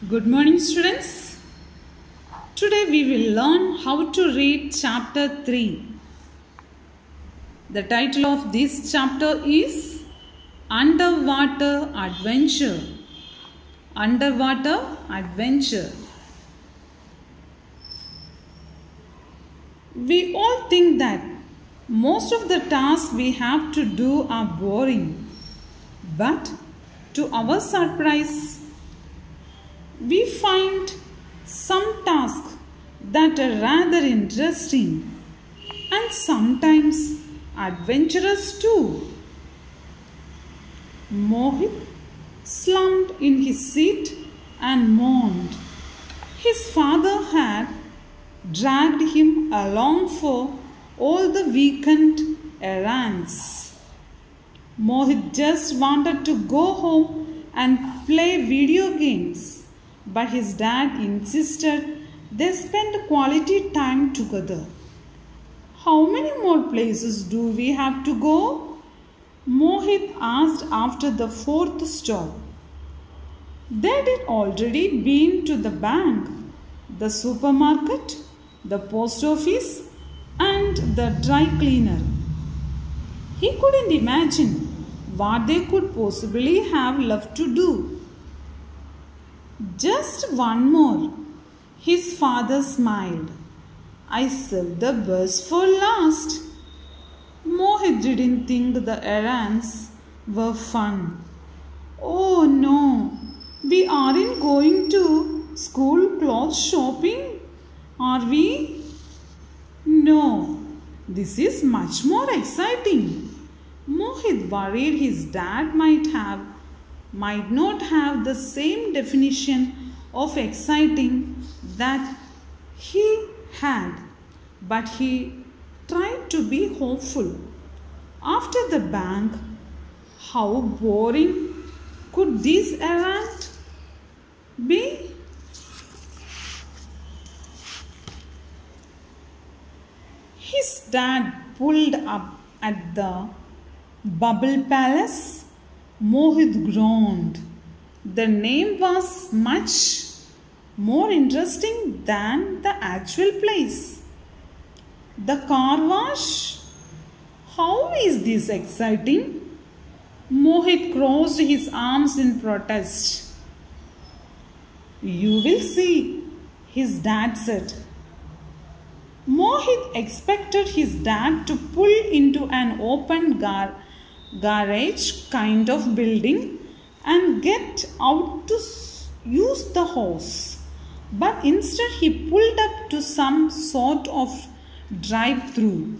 Good morning, students. Today we will learn how to read chapter 3. The title of this chapter is Underwater Adventure. Underwater Adventure. We all think that most of the tasks we have to do are boring. But to our surprise, we find some tasks that are rather interesting and sometimes adventurous too. Mohit slumped in his seat and moaned. His father had dragged him along for all the weekend errands. Mohit just wanted to go home and play video games. But his dad insisted they spend quality time together. How many more places do we have to go? Mohit asked after the fourth stop. They had already been to the bank, the supermarket, the post office, and the dry cleaner. He couldn't imagine what they could possibly have left to do. Just one more, his father smiled. I saved the best for last. Mohit didn't think the errands were fun. Oh no, we aren't going to school clothes shopping, are we? No, this is much more exciting. Mohit worried his dad might not have the same definition of exciting that he had, but he tried to be hopeful. After the bank, how boring could this errand be? His dad pulled up at the Bubble Palace. Mohit groaned. The name was much more interesting than the actual place. The car wash? How is this exciting? Mohit crossed his arms in protest. You will see, his dad said. Mohit expected his dad to pull into an open garage kind of building and get out to use the hose. But instead he pulled up to some sort of drive-through.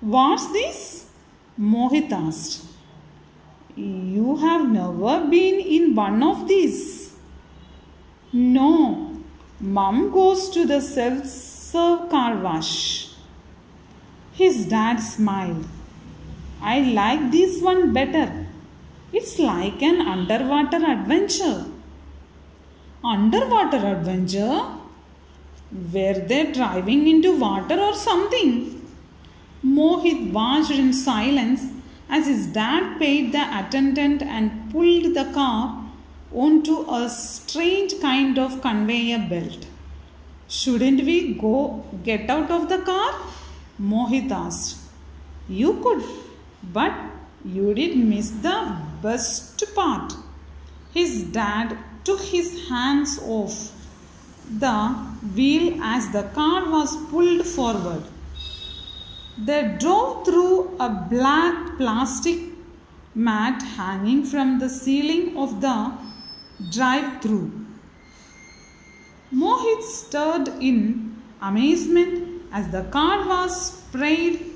What's this? Mohit asked. You have never been in one of these? No, Mom goes to the self-serve car wash. His dad smiled. I like this one better. It's like an underwater adventure. Underwater adventure? Were they driving into water or something? Mohit watched in silence as his dad paid the attendant and pulled the car onto a strange kind of conveyor belt. Shouldn't we go get out of the car? Mohit asked. You could. But you did miss the best part. His dad took his hands off the wheel as the car was pulled forward. They drove through a black plastic mat hanging from the ceiling of the drive-through. Mohit stared in amazement as the car was sprayed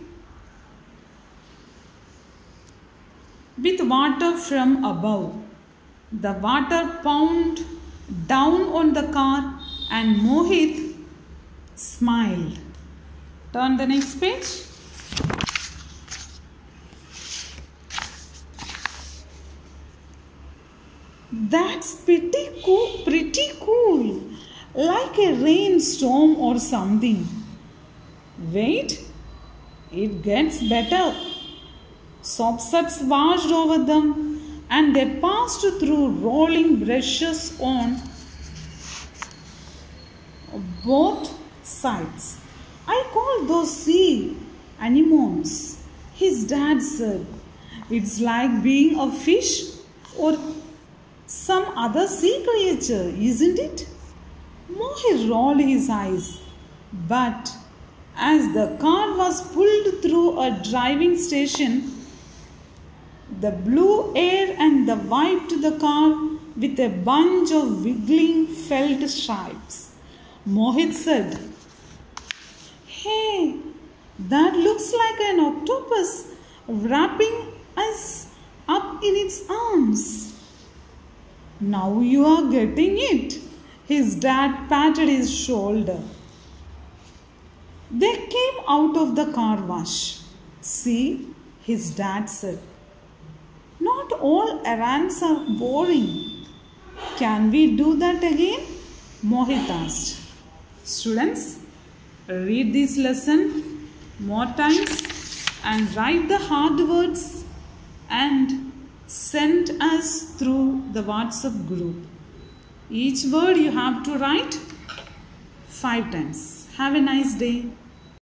with water from above. The water pounded down on the car and Mohit smiled. Turn the next page. That's pretty cool. Like a rainstorm or something. Wait, it gets better. Soapsuds washed over them and they passed through rolling brushes on both sides. I call those sea anemones, his dad said. It's like being a fish or some other sea creature, isn't it? Mohit rolled his eyes, but as the car was pulled through a driving station, the blew air and the wiped the car with a bunch of wiggling felt stripes. Mohit said, "Hey, that looks like an octopus wrapping us up in its arms." "Now you are getting it." His dad patted his shoulder. They came out of the car wash. "See," his dad said, "not all errands are boring." "Can we do that again?" Mohit asked. Students, read this lesson more times and write the hard words and send us through the WhatsApp group. Each word you have to write 5 times. Have a nice day.